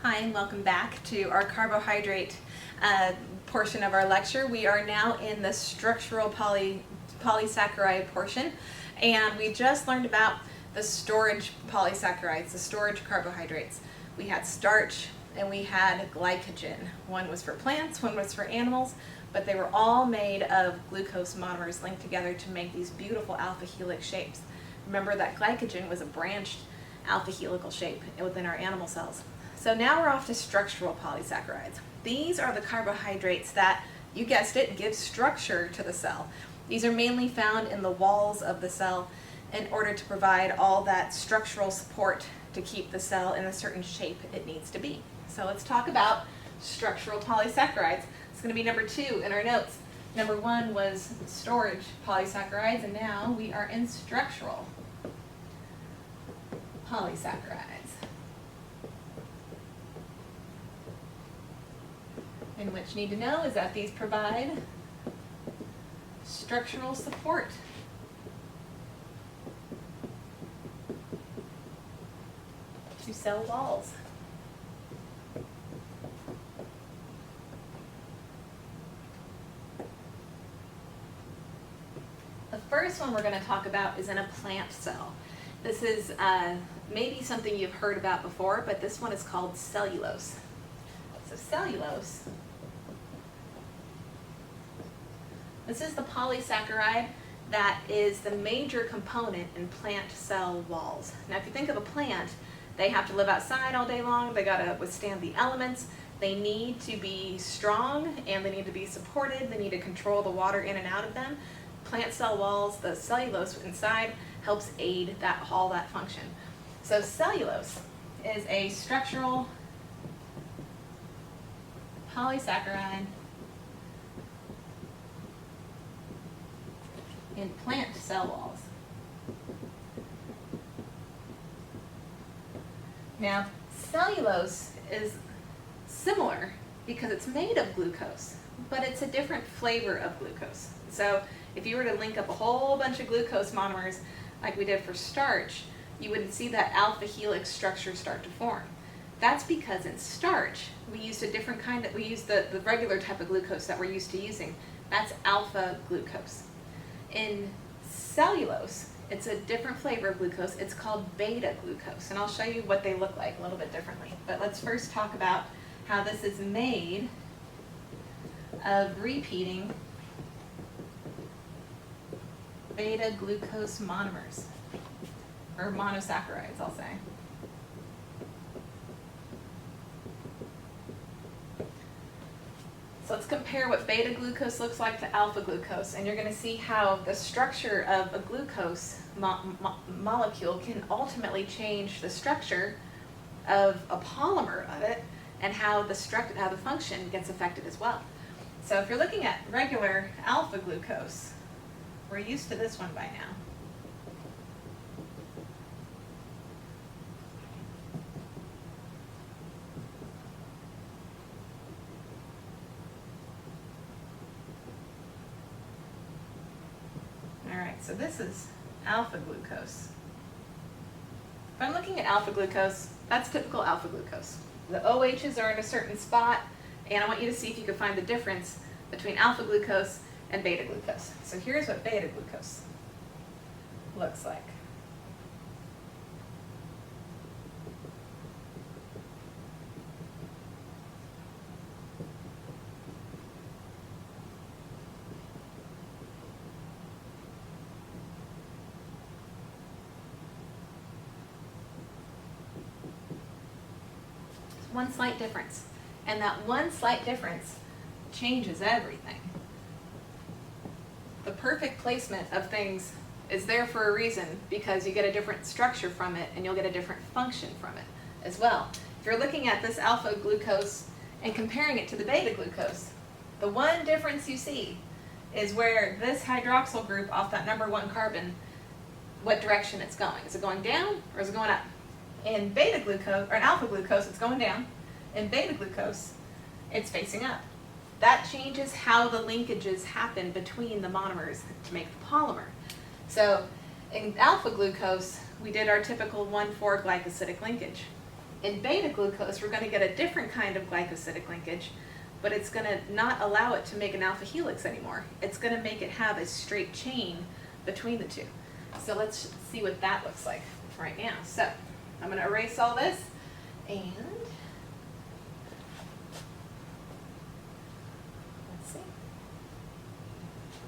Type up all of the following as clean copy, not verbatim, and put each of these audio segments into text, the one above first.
Hi, and welcome back to our carbohydrate portion of our lecture. We are now in the structural polysaccharide portion, and we just learned about the storage polysaccharides, the storage carbohydrates. We had starch and we had glycogen. One was for plants, one was for animals, but they were all made of glucose monomers linked together to make these beautiful alpha helix shapes. Remember that glycogen was a branched alpha helical shape within our animal cells. So now we're off to structural polysaccharides. These are the carbohydrates that, you guessed it, give structure to the cell. These are mainly found in the walls of the cell in order to provide all that structural support to keep the cell in a certain shape it needs to be. So let's talk about structural polysaccharides. It's going to be number 2 in our notes. Number 1 was storage polysaccharides, and now we are in structural polysaccharides. And what you need to know is that these provide structural support to cell walls. The first one we're going to talk about is in a plant cell. This is maybe something you've heard about before, but this one is called cellulose. So cellulose, this is the polysaccharide that is the major component in plant cell walls. Now if you think of a plant, they have to live outside all day long, they got to withstand the elements, they need to be strong and they need to be supported, they need to control the water in and out of them. Plant cell walls, the cellulose inside, helps aid all that function. So cellulose is a structural polysaccharide in plant cell walls. Now, cellulose is similar because it's made of glucose, but it's a different flavor of glucose. So if you were to link up a whole bunch of glucose monomers like we did for starch, you would see that alpha helix structure start to form. That's because in starch, we used a different kind we used the regular type of glucose that we're used to using. That's alpha glucose. In cellulose, it's a different flavor of glucose. It's called beta glucose, and I'll show you what they look like a little bit differently. But let's first talk about how this is made of repeating beta glucose monomers, or monosaccharides, I'll say. So let's compare what beta glucose looks like to alpha glucose, and you're going to see how the structure of a glucose molecule can ultimately change the structure of a polymer of it, and how the function gets affected as well. So if you're looking at regular alpha glucose, we're used to this one by now. So this is alpha glucose. If I'm looking at alpha glucose, that's typical alpha glucose. The OHs are in a certain spot, and I want you to see if you can find the difference between alpha glucose and beta glucose. So here's what beta glucose looks like. One slight difference, and that one slight difference changes everything. The perfect placement of things is there for a reason, because you get a different structure from it and you'll get a different function from it as well. If you're looking at this alpha glucose and comparing it to the beta glucose, the one difference you see is where this hydroxyl group off that number 1 carbon, what direction it's going. Is it going down or is it going up? In beta glucose, or in alpha glucose, it's going down. In beta glucose, it's facing up. That changes how the linkages happen between the monomers to make the polymer. So in alpha glucose, we did our typical 1,4 glycosidic linkage. In beta glucose, we're going to get a different kind of glycosidic linkage, but it's going to not allow it to make an alpha helix anymore. It's going to make it have a straight chain between the two. So let's see what that looks like right now. So I'm going to erase all this, and let's see.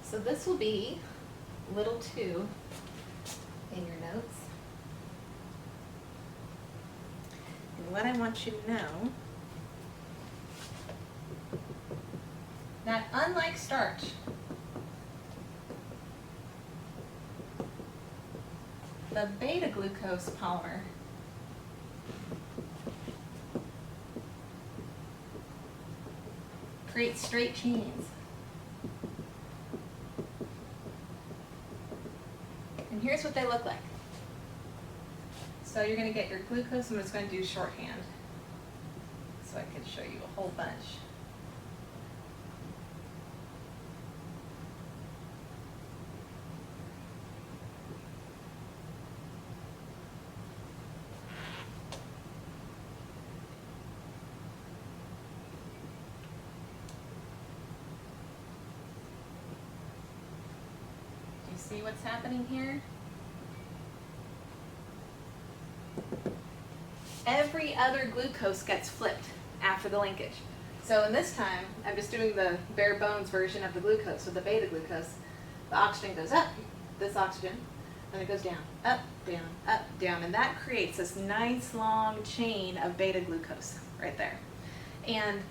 So this will be little 2 in your notes. And what I want you to know, that unlike starch, the beta glucose polymer creates straight chains. And here's what they look like. So you're going to get your glucose. I'm just going to do shorthand so I can show you a whole bunch. Do you see what's happening here? Every other glucose gets flipped after the linkage. So in this time, I'm just doing the bare bones version of the glucose, so the beta glucose. The oxygen goes up, this oxygen, then it goes down, up, down, and that creates this nice long chain of beta glucose right there. And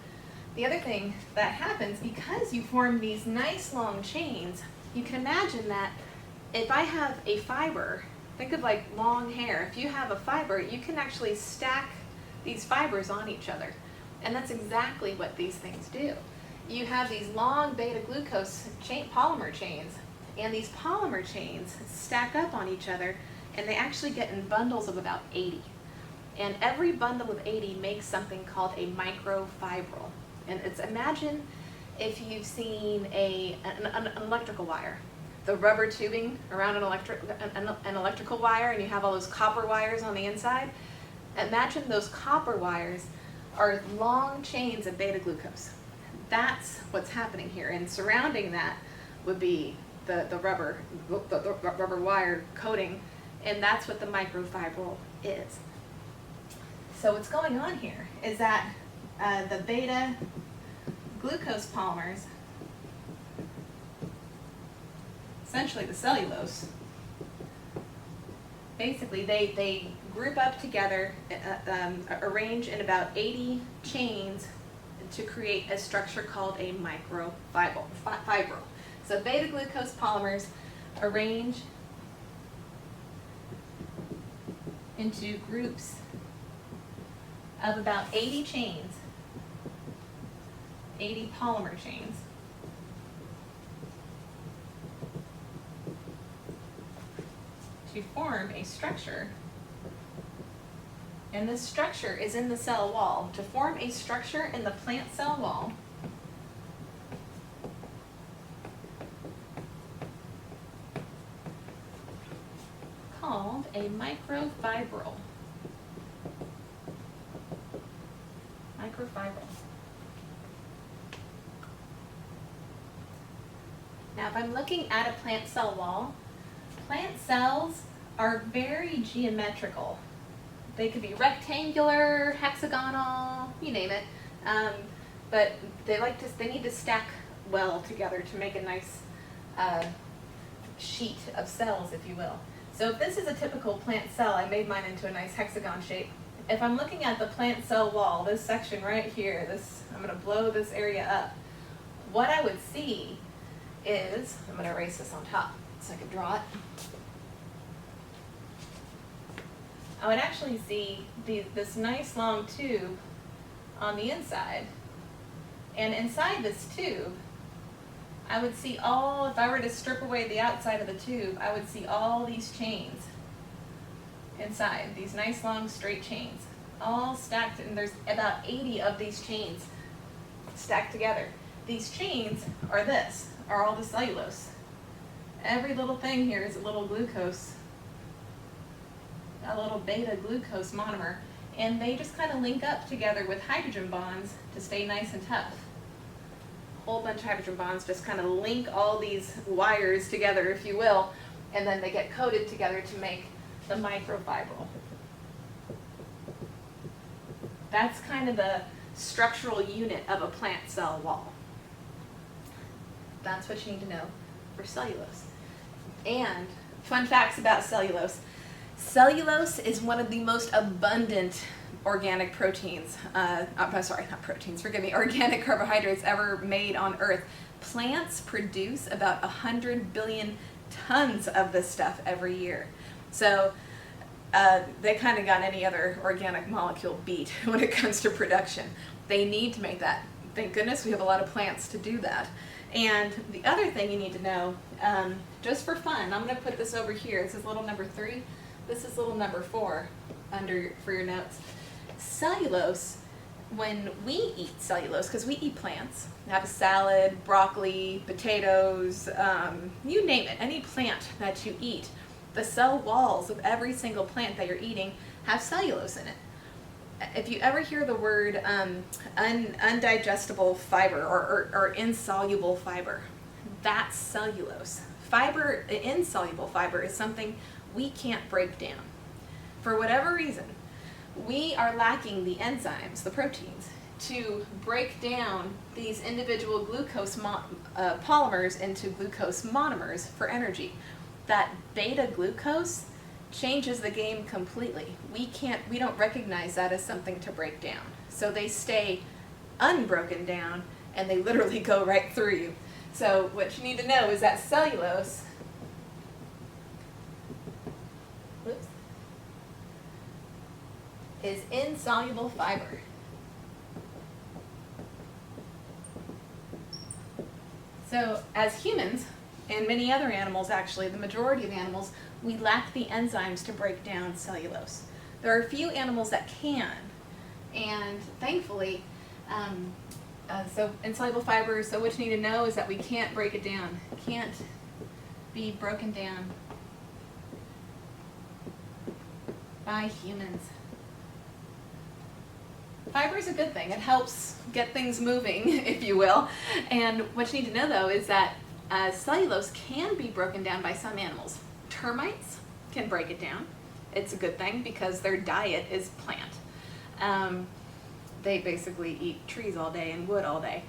the other thing that happens, because you form these nice long chains, you can imagine that if I have a fiber, think of like long hair. If you have a fiber, you can actually stack these fibers on each other. And that's exactly what these things do. You have these long beta glucose polymer chains, and these polymer chains stack up on each other, and they actually get in bundles of about 80. And every bundle of 80 makes something called a microfibril. And it's, imagine if you've seen an electrical wire. The rubber tubing around an electrical wire, and you have all those copper wires on the inside. Imagine those copper wires are long chains of beta glucose. That's what's happening here, and surrounding that would be the rubber wire coating, and that's what the microfibril is. So what's going on here is that the beta glucose polymers, essentially the cellulose, basically they group up together, arrange in about 80 chains to create a structure called a microfibril. So beta glucose polymers arrange into groups of about 80 chains, 80 polymer chains. To form a structure, and this structure is in the cell wall. To form a structure in the plant cell wall, called a microfibril. Now if I'm looking at a plant cell wall, plant cells are very geometrical. They could be rectangular, hexagonal, you name it, but they need to stack well together to make a nice sheet of cells, if you will. So if this is a typical plant cell, I made mine into a nice hexagon shape. If I'm looking at the plant cell wall, this section right here, I'm going to blow this area up. What I would see is, I'm going to erase this on top so I can draw it. I would actually see this nice long tube on the inside. And inside this tube, I would see if I were to strip away the outside of the tube, I would see all these chains inside, these nice long straight chains, all stacked, and there's about 80 of these chains stacked together. These chains are all the cellulose. Every little thing here is a little glucose, a little beta glucose monomer, and they just kind of link up together with hydrogen bonds to stay nice and tough. A whole bunch of hydrogen bonds just kind of link all these wires together, if you will, and then they get coated together to make the microfibril. That's kind of the structural unit of a plant cell wall. That's what you need to know for cellulose. And fun facts about cellulose. Cellulose is one of the most abundant organic proteins, sorry, not proteins, forgive me, organic carbohydrates ever made on Earth. Plants produce about 100 billion tons of this stuff every year. So they kind of got any other organic molecule beat when it comes to production. They need to make that. Thank goodness we have a lot of plants to do that. And the other thing you need to know, just for fun, I'm going to put this over here. This is little number 3. This is little number 4 for your notes. Cellulose, when we eat cellulose, because we eat plants, have a salad, broccoli, potatoes, you name it, any plant that you eat, the cell walls of every single plant that you're eating have cellulose in it. If you ever hear the word undigestible fiber or insoluble fiber, that's cellulose. Fiber, insoluble fiber, is something we can't break down. For whatever reason, we are lacking the enzymes, the proteins, to break down these individual glucose polymers into glucose monomers for energy. That beta glucose changes the game completely. We don't recognize that as something to break down. So they stay unbroken down and they literally go right through you. So what you need to know is that cellulose is insoluble fiber. So as humans, and many other animals actually, the majority of animals, we lack the enzymes to break down cellulose. There are a few animals that can, and thankfully, so insoluble fiber, so what you need to know is that we can't break it down. It can't be broken down by humans. Fiber is a good thing. It helps get things moving, if you will. And what you need to know, though, is that cellulose can be broken down by some animals. Termites can break it down. It's a good thing because their diet is plant. They basically eat trees all day and wood all day.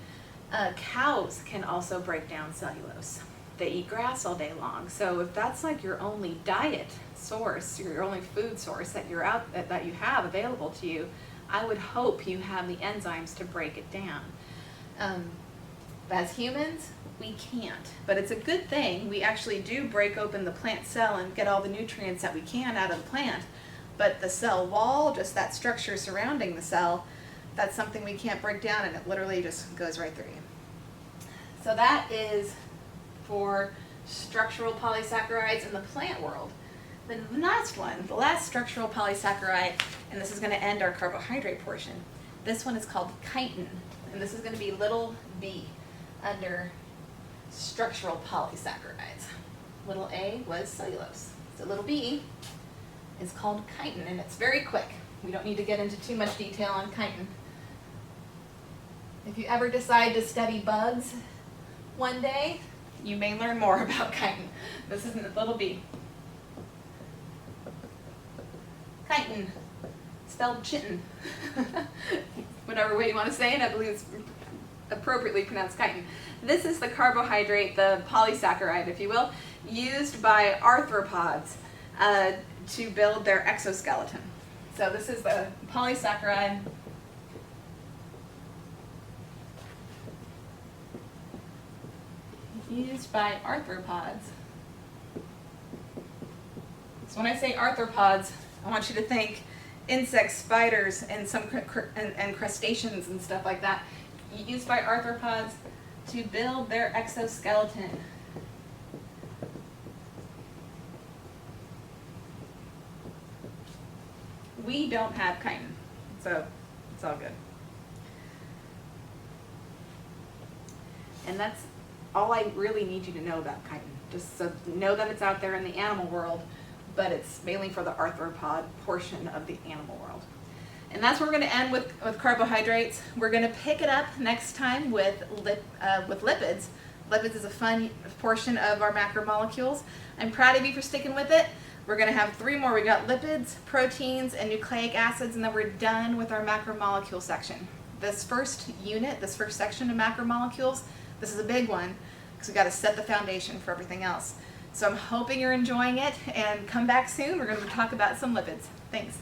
Cows can also break down cellulose. They eat grass all day long. So if that's like your only diet source, your only food source that that you have available to you, I would hope you have the enzymes to break it down. As humans, we can't, but it's a good thing. We actually do break open the plant cell and get all the nutrients that we can out of the plant, but the cell wall, just that structure surrounding the cell, that's something we can't break down, and it literally just goes right through you. So that is for structural polysaccharides in the plant world. The last one, the last structural polysaccharide, and this is going to end our carbohydrate portion. This one is called chitin, and this is going to be little b under structural polysaccharides. Little a was cellulose. So little b is called chitin, and it's very quick. We don't need to get into too much detail on chitin. If you ever decide to study bugs one day, you may learn more about chitin. This is little b. Chitin, spelled chitin. Whatever way you want to say it, I believe it's appropriately pronounced chitin. This is the carbohydrate, the polysaccharide, if you will, used by arthropods to build their exoskeleton. So this is the polysaccharide used by arthropods. So when I say arthropods, I want you to think insects, spiders, and some and crustaceans and stuff like that, used by arthropods to build their exoskeleton. We don't have chitin, so it's all good. And that's all I really need you to know about chitin. Just so know that it's out there in the animal world, but it's mainly for the arthropod portion of the animal world. And that's where we're going to end with carbohydrates. We're going to pick it up next time with lipids. Lipids is a fun portion of our macromolecules. I'm proud of you for sticking with it. We're going to have 3 more. We got lipids, proteins, and nucleic acids, and then we're done with our macromolecule section. This first unit, this first section of macromolecules, this is a big one because we've got to set the foundation for everything else. So I'm hoping you're enjoying it, and come back soon. We're going to talk about some lipids. Thanks.